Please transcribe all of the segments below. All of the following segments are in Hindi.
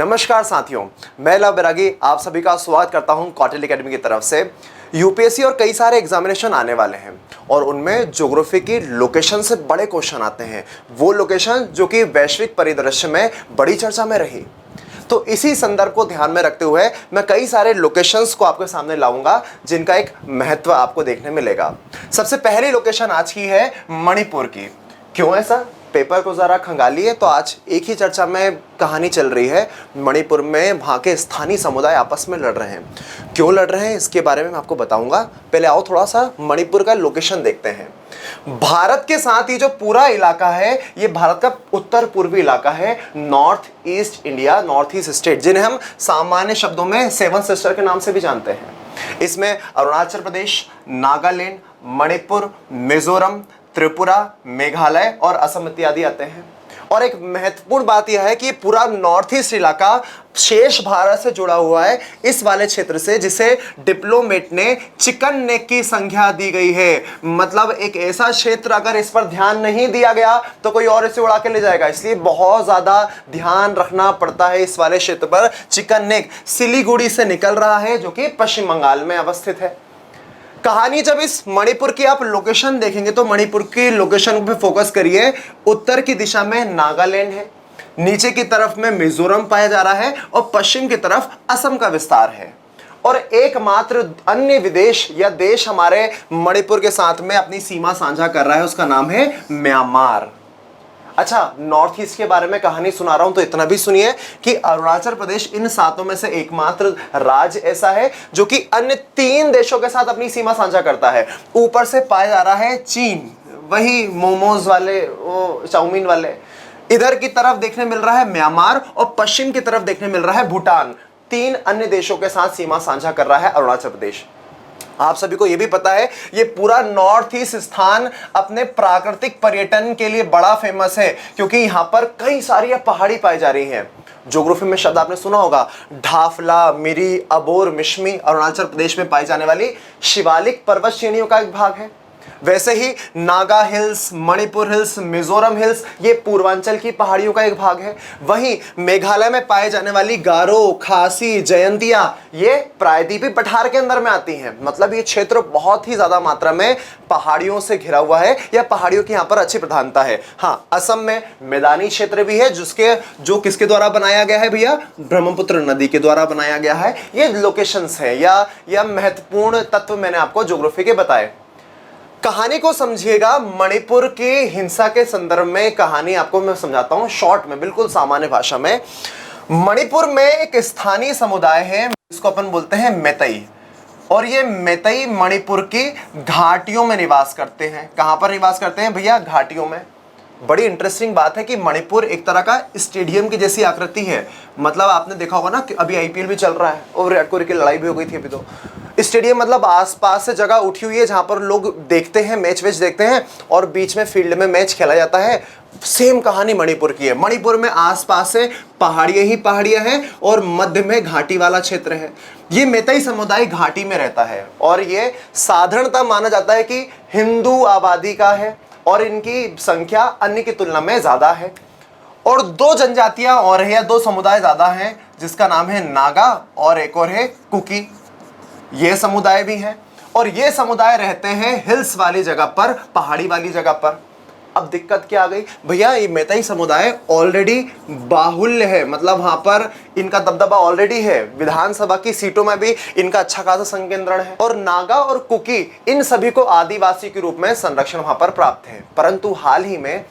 नमस्कार साथियों, मैं लव बैरागी आप सभी का स्वागत करता हूं कौटिल्य एकेडमी की तरफ से। यूपीएससी और कई सारे एग्जामिनेशन आने वाले हैं और उनमें ज्योग्राफी की लोकेशन से बड़े क्वेश्चन आते हैं, वो लोकेशन जो कि वैश्विक परिदृश्य में बड़ी चर्चा में रही। तो इसी संदर्भ को ध्यान में रखते हुए मैं कई सारे लोकेशंस को आपके सामने लाऊंगा जिनका एक महत्व आपको देखने मिलेगा। सबसे पहली लोकेशन आज की है मणिपुर की। क्यों ऐसा? पेपर को ज़रा खंगालिए तो आज एक ही चर्चा में कहानी चल रही है। मणिपुर में वहाँ के स्थानीय समुदाय आपस में लड़ रहे हैं। क्यों लड़ रहे हैं इसके बारे में मैं आपको बताऊंगा। पहले आओ थोड़ा सा मणिपुर का लोकेशन देखते हैं। भारत के साथ ये जो पूरा इलाका है ये भारत का उत्तर पूर्वी इलाका है, north east India, north east state, जिन्हें हम सामान्य शब्दों में सेवन सिस्टर के नाम से भी जानते हैं। इसमें अरुणाचल प्रदेश, नागालैंड, मणिपुर, मिजोरम, त्रिपुरा, मेघालय और असम इत्यादि आते हैं। और एक महत्वपूर्ण बात यह है कि पूरा नॉर्थ ईस्ट इलाका शेष भारत से जुड़ा हुआ है इस वाले क्षेत्र से, जिसे डिप्लोमेट ने चिकन नेक की संज्ञा दी गई है। मतलब एक ऐसा क्षेत्र अगर इस पर ध्यान नहीं दिया गया तो कोई और इसे उड़ा के ले जाएगा, इसलिए बहुत ज्यादा ध्यान रखना पड़ता है इस वाले क्षेत्र पर। चिकन नेक सिलीगुड़ी से निकल रहा है जो कि पश्चिम बंगाल में अवस्थित है। कहानी जब इस मणिपुर की आप लोकेशन देखेंगे तो मणिपुर की लोकेशन पे फोकस करिए। उत्तर की दिशा में नागालैंड है, नीचे की तरफ में मिजोरम पाया जा रहा है और पश्चिम की तरफ असम का विस्तार है। और एकमात्र अन्य विदेश या देश हमारे मणिपुर के साथ में अपनी सीमा साझा कर रहा है, उसका नाम है म्यांमार। अच्छा, नॉर्थ ईस्ट के बारे में कहानी सुना रहा हूं तो इतना भी सुनिए कि अरुणाचल प्रदेश इन सातों में से एकमात्र राज्य ऐसा है जो कि अन्य 3 देशों के साथ अपनी सीमा साझा करता है। ऊपर से पाया जा रहा है चीन, वही मोमोज वाले, वो चाउमीन वाले। इधर की तरफ देखने मिल रहा है म्यांमार और पश्चिम की तरफ देखने मिल रहा है भूटान। 3 अन्य देशों के साथ सीमा साझा कर रहा है अरुणाचल प्रदेश। आप सभी को यह भी पता है ये पूरा नॉर्थ ईस्ट स्थान अपने प्राकृतिक पर्यटन के लिए बड़ा फेमस है, क्योंकि यहां पर कई सारी पहाड़ी पाई जा रही हैं। ज्योग्राफी में शब्द आपने सुना होगा, ढाफला, मिरी, अबोर, मिश्मी अरुणाचल प्रदेश में पाई जाने वाली शिवालिक पर्वत श्रेणियों का एक भाग है। वैसे ही Naga hills, Manipur hills, Mizoram hills ये पूर्वांचल की पहाड़ियों का एक भाग है। वहीं मेघालय में पाए जाने वाली गारो, खासी, जयंतिया ये प्रायद्वीपीय पठार के अंदर में आती हैं। मतलब ये क्षेत्र बहुत ही ज्यादा मात्रा में पहाड़ियों से घिरा हुआ है या पहाड़ियों की यहाँ पर अच्छी प्रधानता है। हाँ, असम में मैदानी क्षेत्र भी है जो किसके द्वारा बनाया गया है भैया? ब्रह्मपुत्र नदी के द्वारा बनाया गया है। ये लोकेशंस है या महत्वपूर्ण तत्व मैंने आपको ज्योग्राफी के बताए। कहानी को समझिएगा। मणिपुर की हिंसा के संदर्भ में कहानी आपको मैं समझाता हूं शॉर्ट में, बिल्कुल सामान्य भाषा में। मणिपुर में एक स्थानीय समुदाय है जिसको अपन बोलते हैं मैतई, और ये मैतई मणिपुर की घाटियों में निवास करते हैं। कहां पर निवास करते हैं भैया? घाटियों में। बड़ी इंटरेस्टिंग बात है कि मणिपुर एक तरह का स्टेडियम की जैसी आकृति है। मतलब आपने देखा होगा ना कि अभी आईपीएल भी चल रहा है और विराट कोहली की लड़ाई भी हो गई थी अभी। तो स्टेडियम मतलब आसपास से जगह उठी हुई है जहां पर लोग देखते हैं, मैच देखते हैं और बीच में फील्ड में मैच खेला जाता है। सेम कहानी मणिपुर की है। मणिपुर में आसपास से पहाड़ियां ही पहाड़ियां हैं और मध्य में घाटी वाला क्षेत्र है। ये मैतई समुदाय घाटी में रहता है और ये साधारणतः माना जाता है कि हिंदू आबादी का है और इनकी संख्या अन्य की तुलना में ज्यादा है। और 2 जनजातियां और है या 2 समुदाय ज्यादा हैं जिसका नाम है नागा और एक और है कुकी। ये समुदाय भी हैं और ये समुदाय रहते हैं हिल्स वाली जगह पर, पहाड़ी वाली जगह पर। अब दिक्कत क्या आ गई भैया? ये मैतई समुदाय ऑलरेडी बाहुल्य है, मतलब वहां पर इनका दबदबा ऑलरेडी है। विधानसभा की सीटों में भी इनका अच्छा खासा संकेंद्रण है और नागा और कुकी इन सभी को आदिवासी के रूप में संरक्षण वहां पर प्राप्त है। परंतु हाल ही में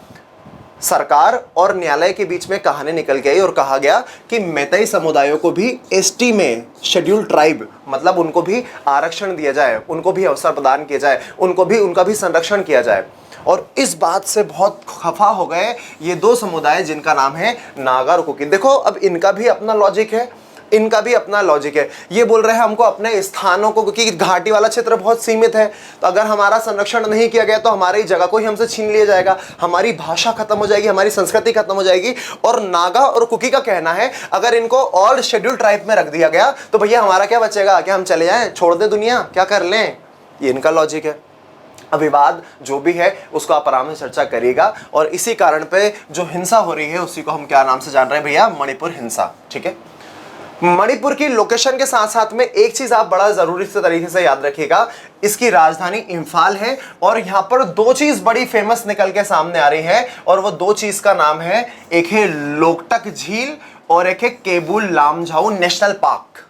सरकार और न्यायालय के बीच में कहानी निकल गई और कहा गया कि मैतई समुदायों को भी एसटी में, शेड्यूल्ड ट्राइब, मतलब उनको भी आरक्षण दिया जाए, उनको भी अवसर प्रदान किया जाए, उनका भी संरक्षण किया जाए। और इस बात से बहुत खफा हो गए ये 2 समुदाय जिनका नाम है नागा और कुकी। देखो, अब इनका भी अपना लॉजिक है, ये बोल रहे हैं हमको अपने स्थानों को, क्योंकि घाटी वाला क्षेत्र बहुत सीमित है, तो अगर हमारा संरक्षण नहीं किया गया तो हमारी जगह को ही हमसे छीन लिया जाएगा, हमारी भाषा खत्म हो जाएगी, हमारी संस्कृति खत्म हो जाएगी। और नागा और कुकी का कहना है अगर इनको ऑल शेड्यूल ट्राइब में रख दिया गया तो भैया हमारा क्या बचेगा? क्या हम चले जाएं, छोड़ दें दुनिया, क्या कर लें? ये इनका लॉजिक है। विवाद जो भी है उसको आप आराम से चर्चा करिएगा। और इसी कारण पे जो हिंसा हो रही है उसी को हम क्या नाम से जान रहे हैं भैया? मणिपुर हिंसा। ठीक है, मणिपुर की लोकेशन के साथ साथ में एक चीज आप बड़ा जरूरी से तरीके से याद रखिएगा, इसकी राजधानी इंफाल है और यहां पर दो चीज बड़ी फेमस निकल के सामने आ रही है और वो दो चीज का नाम है, एक है लोकटक झील और एक है केबुल लामझाऊ नेशनल पार्क।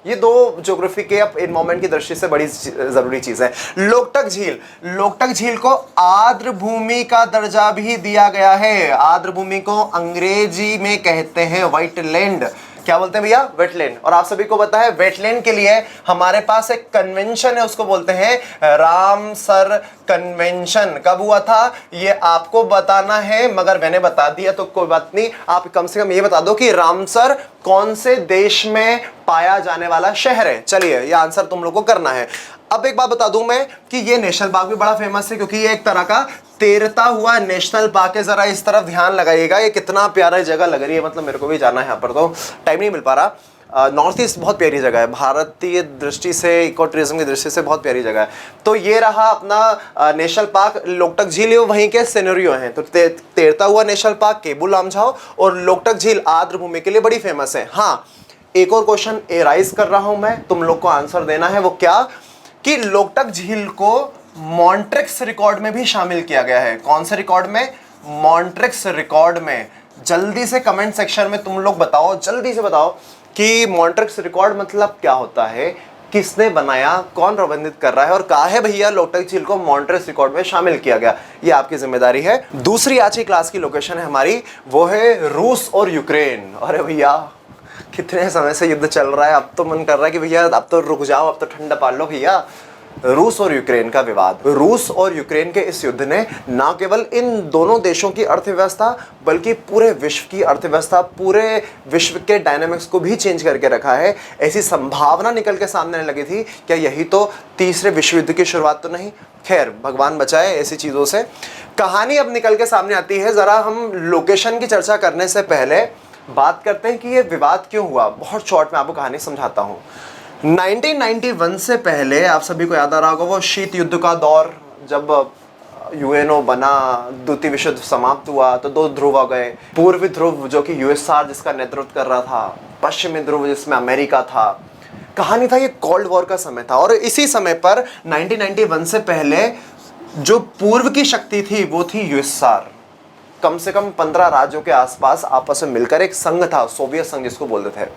ये दो ज्योग्राफी के एनवायरमेंट की दृष्टि से बड़ी जरूरी चीज है। लोकटक झील, लोकटक झील को आर्द्र भूमि का दर्जा भी दिया गया है। आर्द्र भूमि को अंग्रेजी में कहते हैं वेटलैंड। क्या बोलते हैं भैया? वेटलैंड। और आप सभी को पता है वेटलैंड के लिए हमारे पास एक कन्वेंशन है, उसको बोलते हैं रामसर कन्वेंशन। कब हुआ था ये आपको बताना है, मगर मैंने बता दिया तो कोई बात नहीं। आप कम से कम ये बता दो कि रामसर कौन से देश में पाया जाने वाला शहर है। चलिए, ये आंसर तुम लोग को करना है। अब एक बात बता दूं मैं कि ये नेशनल पार्क भी बड़ा फेमस है क्योंकि ये एक तरह का तैरता हुआ नेशनल पार्क है। जरा इस तरफ ध्यान लगाइएगा, ये कितना प्यारा जगह लग रही है। मतलब मेरे को भी जाना है, यहाँ पर तो टाइम नहीं मिल पा रहा। नॉर्थ ईस्ट बहुत प्यारी जगह है, भारतीय दृष्टि से, इको टूरिज्म की दृष्टि से बहुत प्यारी जगह है। तो ये रहा अपना नेशनल पार्क लोकटक झील, वहीं के सिनेरियो हैं। तो तैरता हुआ नेशनल पार्क केबुल लामझाऊ और लोकटक झील आर्द्र भूमि के लिए बड़ी फेमस है। हाँ, एक और क्वेश्चन एराइज कर रहा हूं मैं, तुम लोग को आंसर देना है। वो क्या कि लोकटक झील को मॉन्ट्रिक्स रिकॉर्ड में भी शामिल किया गया है। कौन से रिकॉर्ड में? मॉन्ट्रिक्स रिकॉर्ड में। जल्दी से कमेंट सेक्शन में तुम लोग बताओ, जल्दी से बताओ कि मॉन्ट्रिक्स रिकॉर्ड मतलब क्या होता है, किसने बनाया, कौन प्रबंधित कर रहा है और कहा है भैया लोकटक झील को मॉन्ट्रिक्स रिकॉर्ड में शामिल किया गया। ये आपकी जिम्मेदारी है। दूसरी आज की क्लास की लोकेशन है हमारी, वो है रूस और यूक्रेन। अरे भैया कितने समय से युद्ध चल रहा है, अब तो मन कर रहा है कि भैया अब तो रुक जाओ, अब तो ठंडा पाल लो भैया। रूस और यूक्रेन का विवाद, रूस और यूक्रेन के इस युद्ध ने न केवल इन दोनों देशों की अर्थव्यवस्था बल्कि पूरे विश्व की अर्थव्यवस्था, पूरे विश्व के डायनामिक्स को भी चेंज करके रखा है। ऐसी संभावना निकल के सामने लगी थी, क्या यही तो तीसरे विश्व युद्ध की शुरुआत तो नहीं? खैर, भगवान बचाए ऐसी चीजों से। कहानी अब निकल के सामने आती है। जरा हम लोकेशन की चर्चा करने से पहले बात करते हैं कि ये विवाद क्यों हुआ। बहुत शॉर्ट में आपको कहानी समझाता हूँ। 1991 से पहले आप सभी को याद आ रहा होगा वो शीत युद्ध का दौर, जब यूएनओ बना, द्वितीय विश्व युद्ध समाप्त हुआ तो दो ध्रुव आ गए। पूर्वी ध्रुव जो कि यूएसआर जिसका नेतृत्व कर रहा था, पश्चिमी ध्रुव जिसमें अमेरिका था। कहानी था ये कोल्ड वॉर का समय था और इसी समय पर 1991 से पहले जो पूर्व की शक्ति थी वो थी यूएसआर। कम से कम 15 राज्यों के आसपास आपस में मिलकर एक संघ था, सोवियत संघ जिसको बोलते थे।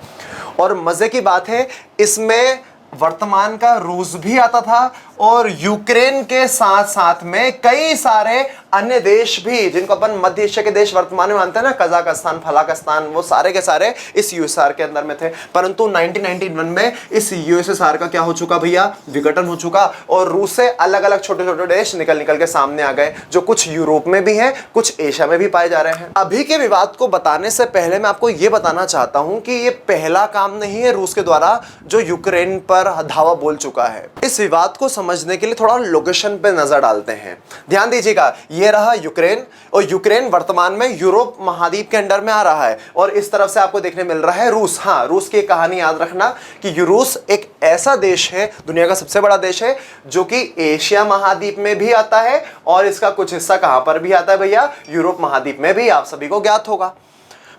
और मजे की बात है इसमें वर्तमान का रूस भी आता था और यूक्रेन के साथ साथ में कई सारे अन्य देश भी, जिनको अपन मध्य एशिया के देश वर्तमान में मानते हैं ना, कजाकिस्तान, फलाकिस्तान, वो सारे के सारे इस यूएसआर के अंदर में थे। परंतु 1991 में इस यूएसएसआर का क्या हो चुका भैया? विघटन हो चुका और रूस से अलग अलग छोटे छोटे देश निकल के सामने आ गए, जो कुछ यूरोप में भी हैं, कुछ एशिया में भी पाए जा रहे हैं। अभी के विवाद को बताने से पहले मैं आपको यह बताना चाहता हूं कि यह पहला काम नहीं है रूस के द्वारा जो यूक्रेन पर धावा बोल चुका है। इस विवाद को समझने के लिए थोड़ा लोकेशन पे नजर डालते हैं। ध्यान दीजिएगा, ये रहा यूक्रेन और यूक्रेन वर्तमान में यूरोप महाद्वीप के अंडर में आ रहा है और इस तरफ से आपको देखने मिल रहा है रूस। हाँ, रूस की कहानी याद रखना कि रूस एक ऐसा देश है, दुनिया का सबसे बड़ा देश है, जो कि एशिया महाद्वीप में भी आता है और इसका कुछ हिस्सा कहां पर भी आता है भैया? यूरोप महाद्वीप में भी। आप सभी को ज्ञात होगा।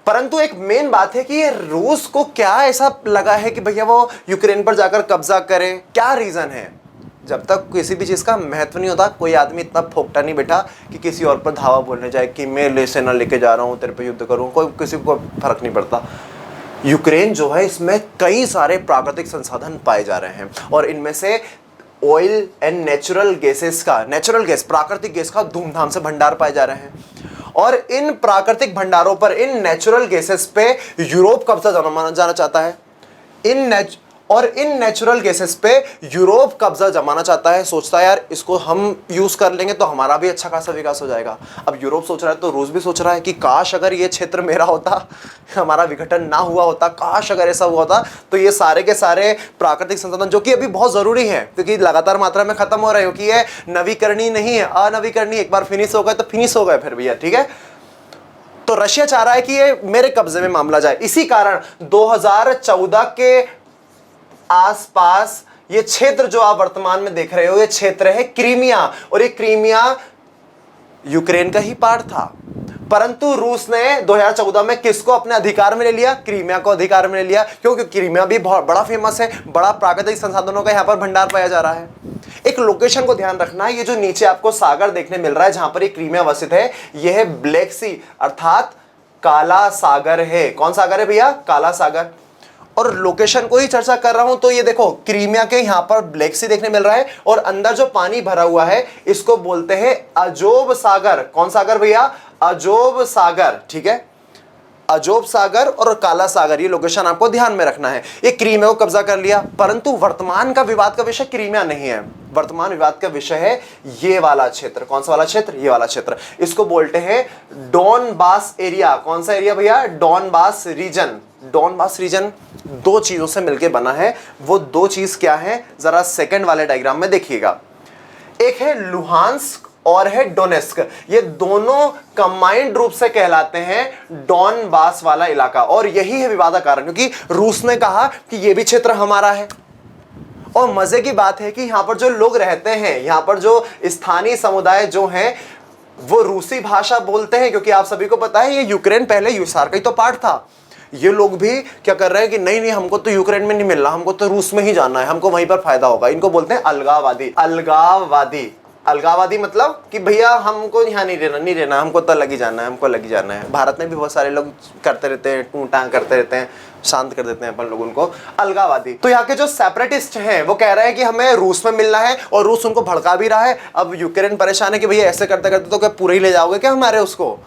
परंतु एक मेन बात है कि ये रूस को क्या ऐसा लगा है कि भैया वो यूक्रेन पर जाकर कब्जा करे? क्या रीजन है? जब तक किसी भी चीज का महत्व नहीं होता, कोई आदमी इतना फोकटा नहीं बैठा कि किसी और पर धावा बोलने जाए कि मैं ले सेना लेके जा रहा हूँ, तेरे पे युद्ध करूँ। कोई किसी को फर्क नहीं पड़ता। यूक्रेन जो है इसमें कई सारे प्राकृतिक संसाधन पाए जा रहे हैं और इनमें से ऑयल एंड नेचुरल गैसेस का, नेचुरल गैस, प्राकृतिक गैस का धूमधाम से भंडार पाए जा रहे हैं और इन प्राकृतिक भंडारों पर, इन नेचुरल गैसेस पे यूरोप कब्जा जाना चाहता है। इन नेचुरल गैसेस पे यूरोप कब्जा जमाना चाहता है। सोचता है यार इसको हम यूज कर लेंगे तो हमारा भी अच्छा खासा विकास हो जाएगा। अब यूरोप सोच रहा है तो रूस भी सोच रहा है कि काश अगर ये क्षेत्र मेरा होता, हमारा विघटन ना हुआ होता, काश अगर ऐसा हुआ होता तो ये सारे के सारे प्राकृतिक संसाधन जो कि अभी बहुत जरूरी है क्योंकि लगातार मात्रा में खत्म हो रहे हो, कि ये नवीकरणीय नहीं है, अनवीकरणीय। एक बार फिनिश हो गए तो फिनिश हो गए फिर भैया, ठीक है। तो रशिया चाह रहा है कि ये मेरे कब्जे में मामला जाए। इसी कारण 2014 के आसपास ये क्षेत्र जो आप वर्तमान में देख रहे हो, ये क्षेत्र है क्रीमिया, और ये क्रीमिया यूक्रेन का ही पार्ट था। परंतु रूस ने 2014 में किसको अपने अधिकार में ले लिया? क्रीमिया को अधिकार में ले लिया, क्योंकि क्रीमिया भी बहुत बड़ा फेमस है, बड़ा प्राकृतिक संसाधनों का यहाँ पर भंडार पाया जा रहा है। एक लोकेशन को ध्यान रखना है, ये जो नीचे आपको सागर देखने मिल रहा है जहां पर ये क्रीमिया वसित है, यह है ब्लैक सी अर्थात काला सागर है। कौन सागर है भैया? काला सागर। और लोकेशन को ही चर्चा कर रहा हूं तो ये देखो क्रीमिया के यहां पर ब्लैक सी देखने मिल रहा है, और अंदर जो पानी भरा हुआ है इसको बोलते हैं अजोब सागर। कौन सागर भैया? अजोब सागर, ठीक है। अजोब सागर और काला सागर, ये लोकेशन आपको ध्यान में रखना है। ये क्रीमिया को कब्जा कर लिया, परंतु वर्तमान का विवाद का विषय क्रीमिया नहीं है। वर्तमान विवाद का विषय है ये वाला क्षेत्र। कौन सा वाला क्षेत्र? ये वाला क्षेत्र। इसको बोलते हैं डॉनबास एरिया। कौन सा एरिया भैया? Donbas region. डॉनबास रीजन दो चीजों से मिलकर बना है। वो दो चीज क्या है, जरा सेकंड वाले डायग्राम में देखिएगा। एक है लुहांस्क और है डोनेस्क। ये दोनों कंबाइंड रूप से कहलाते हैं डॉनबास वाला इलाका, और यही है विवाद का कारण, क्योंकि रूस ने कहा कि ये भी क्षेत्र हमारा है। और मजे की बात है कि यहां पर जो लोग रहते हैं, यहां पर जो स्थानीय समुदाय जो हैं, वो रूसी भाषा बोलते हैं, क्योंकि आप सभी को पता है ये यूक्रेन पहले यूएसआर का ही तो पार्ट था। ये लोग भी क्या कर रहे हैं कि नहीं नहीं, हमको तो यूक्रेन में नहीं मिलना, हमको तो रूस में ही जाना है, हमको वहीं पर फायदा होगा। इनको बोलते हैं अलगाववादी। अलगाववादी, अलगाववादी मतलब कि भैया हमको यहाँ नहीं रहना, हमको तो अलग ही जाना है, हमको अलग ही जाना है। भारत में भी बहुत सारे लोग करते रहते हैं, टू टांग करते रहते हैं, शांत कर देते हैं अपन लोग उनको, अलगाववादी। तो यहाँ के जो सेपरेटिस्ट हैं वो कह रहे हैं कि हमें रूस में मिलना है, और रूस उनको भड़का भी रहा है। अब यूक्रेन परेशान है कि भैया ऐसे करते करते तो क्या पूरे ही ले जाओगे क्या हमारे उसको?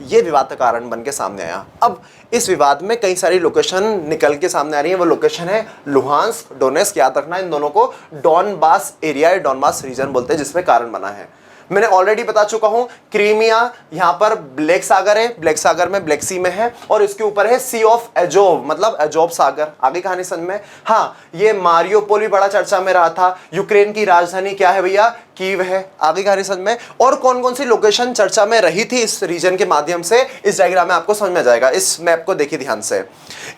ये विवाद का कारण बन के सामने आया। अब इस विवाद में कई सारी लोकेशन निकल के सामने आ रही है। वो लोकेशन है लुहांस्क, डोनेस्क। याद रखना इन दोनों को डॉनबास एरिया या डॉनबास रीजन बोलते हैं, जिसमें कारण बना है। मैंने ऑलरेडी बता चुका हूं, क्रीमिया यहां पर ब्लैक सागर है, ब्लैक सागर में ब्लैक सी में है, और इसके ऊपर है सी ऑफ एजोव, मतलब एजोब सागर। आगे कहानी समझ में? हाँ, ये मारियोपोल भी बड़ा चर्चा में रहा था। यूक्रेन की राजधानी क्या है भैया? कीव है। आगे कहानी समझ में? और कौन कौन सी लोकेशन चर्चा में रही थी इस रीजन के माध्यम से, इस डायग्राम में आपको समझ में आ जाएगा। इस मैप को देखिए ध्यान से।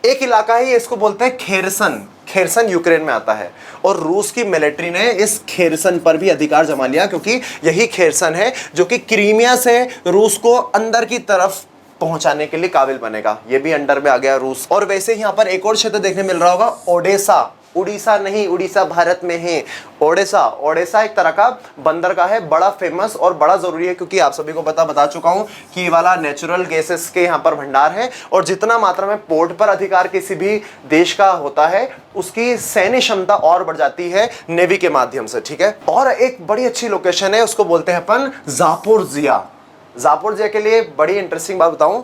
एक इलाका है, इसको बोलते हैं खेरसन। खेरसन यूक्रेन में आता है, और रूस की मिलिट्री ने इस खेरसन पर भी अधिकार जमा लिया, क्योंकि यही खेरसन है जो कि क्रीमिया से रूस को अंदर की तरफ पहुंचाने के लिए काबिल बनेगा। ये भी अंडर में आ गया रूस। और वैसे ही यहाँ पर एक और क्षेत्र देखने मिल रहा होगा, ओडेसा। उड़ीसा नहीं, उड़ीसा भारत में है। ओडेसा, ओडेसा एक तरह का बंदरगाह है, बड़ा फेमस और बड़ा जरूरी है, क्योंकि आप सभी को बता चुका हूं कि ये वाला नेचुरल गैसेस के यहाँ पर भंडार है, और जितना मात्रा में पोर्ट पर अधिकार किसी भी देश का होता है, उसकी सैन्य क्षमता और बढ़ जाती है नेवी के माध्यम से, ठीक है। और एक बड़ी अच्छी लोकेशन है, उसको बोलते हैं अपन जापोरिजिया। जापोरिजिया के लिए बड़ी इंटरेस्टिंग बात बताऊं,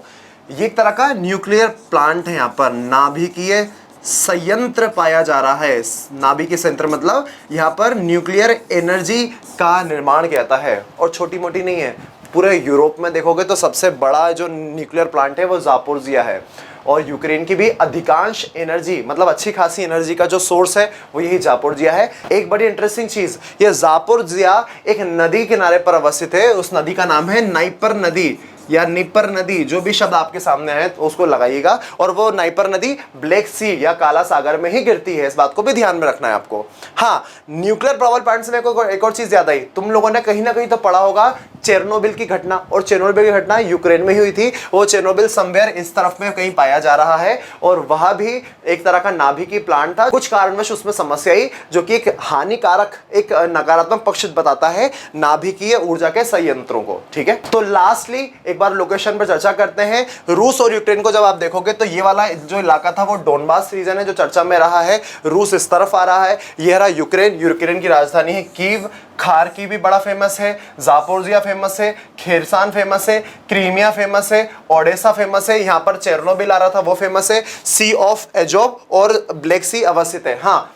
ये एक तरह का न्यूक्लियर प्लांट है। यहाँ पर नाभिकीय संयंत्र पाया जा रहा है। नाभिकीय संयंत्र मतलब यहाँ पर न्यूक्लियर एनर्जी का निर्माण किया जाता है, और छोटी मोटी नहीं है। पूरे यूरोप में देखोगे तो सबसे बड़ा जो न्यूक्लियर प्लांट है वो जापोरिजिया है, और यूक्रेन की भी अधिकांश एनर्जी, मतलब अच्छी खासी एनर्जी का जो सोर्स है वो यही जापोरिजिया है। एक बड़ी इंटरेस्टिंग चीज, ये जापोरिजिया एक नदी किनारे पर अवस्थित है। उस नदी का नाम है नाइपर नदी या निपर नदी। जो भी शब्द आपके सामने है तो उसको लगाइएगा। और वो नाइपर नदी ब्लैक सी या काला सागर में ही गिरती है, इस बात को भी ध्यान में रखना है आपको। हाँ, न्यूक्लियर पावर प्लांट से मेरे को एक और चीज याद आई। तुम लोगों ने कहीं ना कहीं तो पढ़ा होगा चेरनोबिल की घटना, और चेरनोबिल की घटना यूक्रेन में ही हुई थी। वो चेरनोबिल समवेयर इस तरफ में कहीं पाया जा रहा है, और वह भी एक तरह का नाभिकीय प्लांट था। कुछ कारणवश उसमें समस्या आई, जो कि एक हानिकारक, एक नकारात्मक पक्ष बताता है नाभिकीय ऊर्जा के संयंत्रों को, ठीक है। तो लास्टली एक बार लोकेशन पर चर्चा करते हैं। रूस और यूक्रेन को जब आप देखोगे तो ये वाला जो इलाका था वो डोनबास रीजन है, जो चर्चा में रहा है। रूस इस तरफ आ रहा है, ये रहा यूक्रेन। यूक्रेन की राजधानी है कीव। खार्किव भी बड़ा फेमस है, जापोरिजिया फेमस है, खेरसान फेमस है, क्रीमिया फेमस है, ओडेसा फेमस है। यहाँ पर चेरनोबिल आ रहा था, वो फेमस है। सी ऑफ एजोब और ब्लैक सी अवस्थित है। हाँ,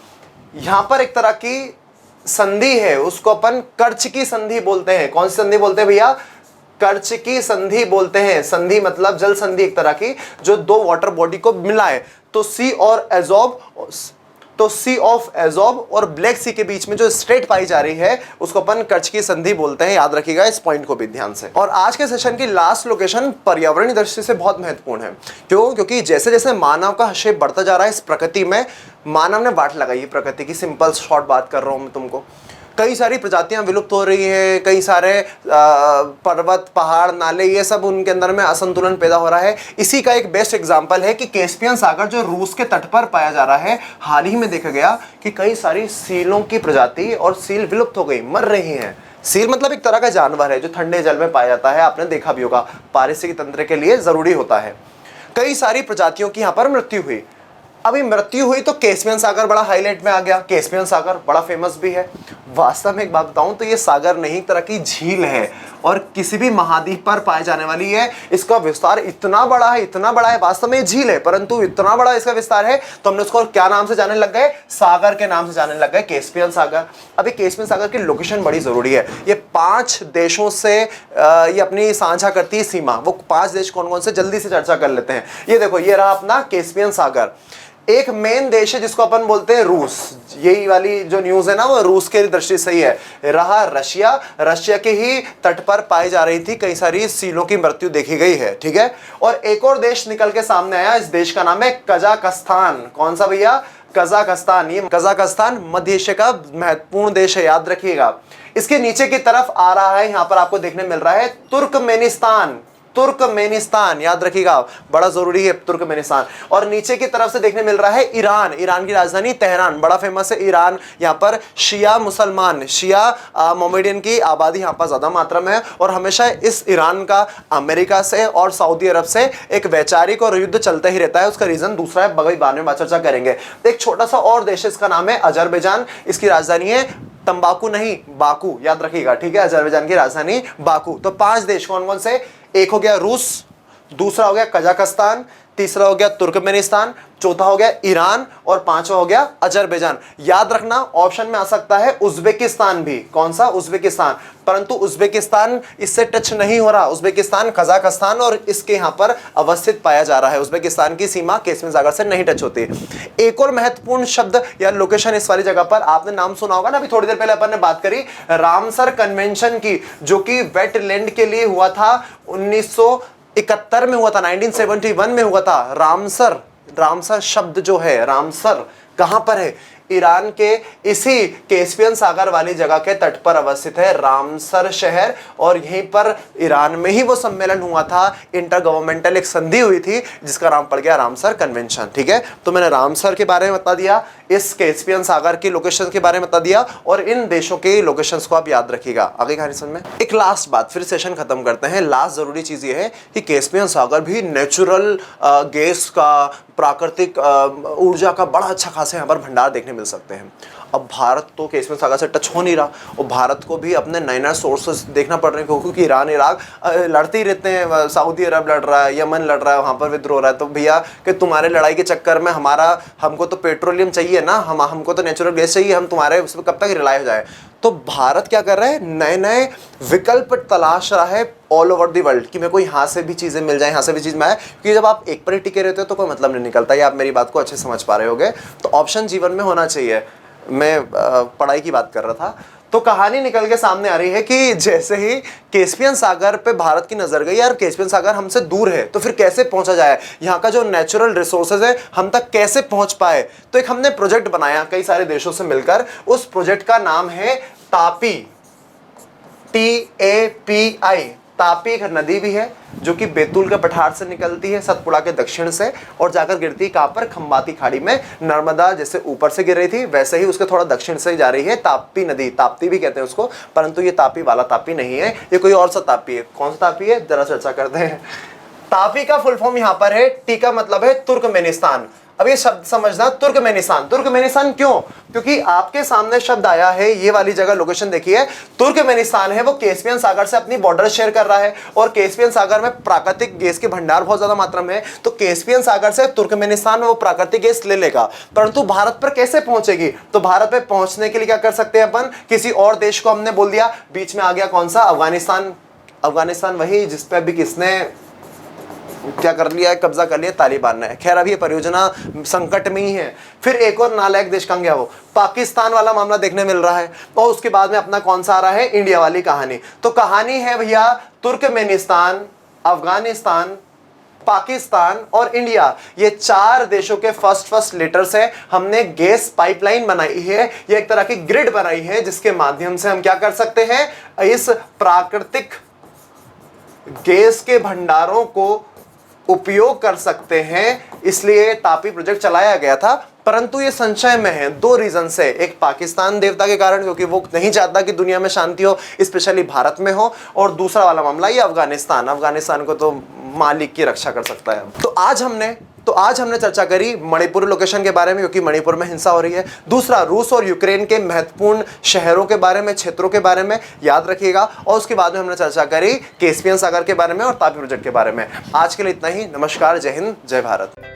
यहाँ पर एक तरह की संधि है, उसको अपन कर्च की संधि बोलते हैं। कौन सी संधि बोलते हैं भैया? कर्च की संधि बोलते हैं। संधि मतलब जल संधि, एक तरह की जो दो वाटर बॉडी को मिलाए। तो सी और एजोब तो सी ऑफ एजोब और ब्लैक सी के बीच में जो स्ट्रेट पाई जा रही है उसको अपन कर्चकी संधि बोलते हैं। याद रखिएगा इस पॉइंट को भी ध्यान से। और आज के सेशन की लास्ट लोकेशन पर्यावरणीय दृष्टि से बहुत महत्वपूर्ण है। क्यों? क्योंकि जैसे जैसे मानव का हस्तक्षेप बढ़ता जा रहा है इस प्रकृति में, मानव ने वाट लगाई है प्रकृति की। सिंपल शॉर्ट बात कर रहा हूं मैं तुमको। कई सारी प्रजातियां विलुप्त हो रही हैं, कई सारे पर्वत, पहाड़, नाले, ये सब उनके अंदर में असंतुलन पैदा हो रहा है। इसी का एक बेस्ट एग्जांपल है कि कैस्पियन सागर जो रूस के तट पर पाया जा रहा है, हाल ही में देखा गया कि कई सारी सीलों की प्रजाति और सील विलुप्त हो गई, मर रही हैं। सील मतलब एक तरह का जानवर है जो ठंडे जल में पाया जाता है, आपने देखा भी होगा, पारिस्थितिक तंत्र के लिए जरूरी होता है। कई सारी प्रजातियों की यहाँ पर मृत्यु हुई। अभी मृत्यु हुई तो कैस्पियन सागर बड़ा हाईलाइट में आ गया। कैस्पियन सागर बड़ा फेमस भी है। वास्तव में एक बात बताऊं तो ये सागर नहीं, एक तरह की झील है और किसी भी महाद्वीप पर पाए जाने वाली है। इसका विस्तार इतना बड़ा है, इतना बड़ा है, वास्तव में झील है परंतु इतना बड़ा इसका विस्तार है तो हमने उसको क्या नाम से जाने लग गए? सागर के नाम से जाने लग गए, कैस्पियन सागर। अभी कैस्पियन सागर की लोकेशन बड़ी जरूरी है। ये 5 देशों से ये अपनी साझा करती है सीमा। वो 5 देश कौन कौन से, जल्दी से चर्चा कर लेते हैं। ये देखो, ये रहा अपना कैस्पियन सागर। एक मेन देश है जिसको अपन बोलते हैं रूस। यही वाली जो न्यूज है ना वो रूस के दृष्टि से ही है। रहा रशिया, रशिया के ही तट पर पाई जा रही थी कई सारी सीलों की मृत्यु देखी गई है, ठीक है। और एक और देश निकल के सामने आया, इस देश का नाम है कजाकिस्तान। कौन सा भैया? कजाकिस्तान। ये कजाकिस्तान मध्य एशिया का महत्वपूर्ण देश है, याद रखिएगा। इसके नीचे की तरफ आ रहा है, यहां पर आपको देखने मिल रहा है तुर्कमेनिस्तान। तुर्कमेनिस्तान याद रखिएगा, बड़ा जरूरी है तुर्कमेनिस्तान। और नीचे की तरफ से देखने मिल रहा है ईरान। ईरान की राजधानी तेहरान, बड़ा फेमस है ईरान। यहाँ पर शिया मुसलमान, शिया मोमेडियन की आबादी यहाँ पर ज्यादा मात्रा में है। और हमेशा इस ईरान का अमेरिका से और सऊदी अरब से एक वैचारिक और युद्ध चलता ही रहता है। उसका रीजन दूसरा है, बगई बाद में चर्चा करेंगे। एक छोटा सा और देश है, इसका नाम है अजरबैजान। इसकी राजधानी है तंबाकू नहीं, बाकू, याद रखिएगा, ठीक है। अजरबैजान की राजधानी बाकू। तो 5 देश कौन कौन से? एक हो गया रूस, दूसरा हो गया कजाकिस्तान, तीसरा हो गया तुर्कमेनिस्तान, चौथा हो गया ईरान और 5वां हो गया अजरबैजान। याद रखना ऑप्शन में आ सकता है उज्बेकिस्तान भी। कौन सा? उज्बेकिस्तान। परंतु उज्बेकिस्तान इससे टच नहीं हो रहा। उज्बेकिस्तान कजाकिस्तान और इसके यहां पर अवस्थित पाया जा रहा है। उज्बेकिस्तान की सीमा कैस्पियन सागर से नहीं टच होती। एक और महत्वपूर्ण शब्द या लोकेशन इस वाली जगह पर आपने नाम सुना होगा ना, अभी थोड़ी देर पहले अपन ने बात करी रामसर कन्वेंशन की, जो कि वेटलैंड के लिए हुआ था। 1971 में हुआ था, 1971 में हुआ था। रामसर, रामसर शब्द जो है, रामसर कहां पर है? ईरान के इसी कैस्पियन सागर वाली जगह के तट पर अवस्थित है रामसर शहर। और यहीं पर ईरान में ही वो सम्मेलन हुआ था, इंटर गवर्नमेंटल एक संधि हुई थी जिसका नाम पड़ गया रामसर कन्वेंशन, ठीक है। तो मैंने रामसर के बारे में बता दिया, इस कैस्पियन सागर की लोकेशन के बारे में बता दिया और इन देशों के लोकेशंस को आप याद रखिएगा। आगे कहानी समझ में। एक लास्ट बात, फिर सेशन खत्म करते हैं। लास्ट जरूरी चीज ये है कि कैस्पियन सागर भी नेचुरल गैस का, प्राकृतिक ऊर्जा का बड़ा अच्छा खासा यहाँ पर भंडार देखने मिल सकते हैं। अब भारत तो कैस्पियन सागर से टच हो नहीं रहा और भारत को भी अपने नए नए सोर्सेस देखना पड़ रहे हैं, क्योंकि ईरान इराक लड़ते ही रहते हैं। सऊदी अरब लड़ रहा है, यमन लड़ रहा है, वहाँ पर विद्रोह हो रहा है। तो भैया कि तुम्हारे लड़ाई के चक्कर में हमको तो पेट्रोलियम चाहिए ना, हमको तो नेचुरल गैस चाहिए, हम तुम्हारे उस पर कब तक रिलाय हो जाए। तो भारत क्या कर रहा है? नए नए विकल्प तलाश रहा है ऑल ओवर दी वर्ल्ड कि मेरे को यहाँ से भी चीज़ें मिल जाए, यहाँ से भी चीज़ में आए। क्योंकि जब आप एक पर ही टिके रहते हो तो कोई मतलब नहीं निकलता। ये आप मेरी बात को अच्छे समझ पा रहे होगे। तो ऑप्शन जीवन में होना चाहिए। मैं पढ़ाई की बात कर रहा था। तो कहानी निकल के सामने आ रही है कि जैसे ही कैस्पियन सागर पे भारत की नजर गई, यार कैस्पियन सागर हमसे दूर है तो फिर कैसे पहुंचा जाए, यहाँ का जो नेचुरल रिसोर्सेज है हम तक कैसे पहुंच पाए। तो एक हमने प्रोजेक्ट बनाया कई सारे देशों से मिलकर। उस प्रोजेक्ट का नाम है तापी, TAPI। तापी एक नदी भी है जो कि बैतूल के पठार से निकलती है, सतपुड़ा के दक्षिण से, और जाकर गिरती है कहां पर? खंबाती खाड़ी में। नर्मदा जैसे ऊपर से गिर रही थी वैसे ही उसके थोड़ा दक्षिण से जा रही है तापी नदी। ताप्ती भी कहते हैं उसको, परंतु ये तापी वाला तापी नहीं है, ये कोई और सा तापी है। कौन सा तापी है जरा चर्चा करते हैं। तापी का फुल फॉर्म यहां पर है, टी का मतलब है तुर्कमेनिस्तान। अब ये शब्द समझना, तुर्कमेनिस्तान। तुर्कमेनिस्तान क्यों? क्योंकि आपके सामने शब्द आया है, ये वाली जगह लोकेशन देखिए, तुर्कमेनिस्तान है, वो कैस्पियन सागर से अपनी बॉर्डर शेयर कर रहा है और कैस्पियन सागर में प्राकृतिक गैस के भंडार बहुत ज्यादा मात्रा में है। तो कैस्पियन सागर से तुर्कमेनिस्तान में वो प्राकृतिक गैस ले लेगा, परंतु भारत पर कैसे पहुंचेगी? तो भारत पे पहुंचने के लिए क्या कर सकते हैं अपन? किसी और देश को हमने बोल दिया, बीच में आ गया कौन सा? अफगानिस्तान। अफगानिस्तान वही जिसपे अभी किसने क्या कर लिया है, कब्जा कर लिया तालिबान ने। खैर अभी ये परियोजना संकट में ही है। फिर एक और नालायक देश कहाँ गया, वो पाकिस्तान वाला मामला देखने मिल रहा है। और उसके बाद में अपना कौन सा आ रहा है, इंडिया वाली कहानी। तो कहानी है भैया तुर्कमेनिस्तान, अफगानिस्तान, पाकिस्तान और इंडिया, ये 4 देशों के फर्स्ट लेटर से हमने गैस पाइपलाइन बनाई है। ये एक तरह की ग्रिड बनाई है जिसके माध्यम से हम क्या कर सकते हैं, इस प्राकृतिक गैस के भंडारों को उपयोग कर सकते हैं। इसलिए तापी प्रोजेक्ट चलाया गया था, परंतु ये संशय में है 2 रीजन से। एक पाकिस्तान देवता के कारण, क्योंकि वो नहीं चाहता कि दुनिया में शांति हो, स्पेशली भारत में हो। और दूसरा वाला मामला ये अफगानिस्तान को तो मालिक की रक्षा कर सकता है। तो आज हमने चर्चा करी मणिपुर लोकेशन के बारे में, क्योंकि मणिपुर में हिंसा हो रही है। दूसरा, रूस और यूक्रेन के महत्वपूर्ण शहरों के बारे में, क्षेत्रों के बारे में याद रखिएगा। और उसके बाद में हमने चर्चा करी कैस्पियन सागर के बारे में और तापी प्रोजेक्ट के बारे में। आज के लिए इतना ही। नमस्कार, जय हिंद, जय भारत।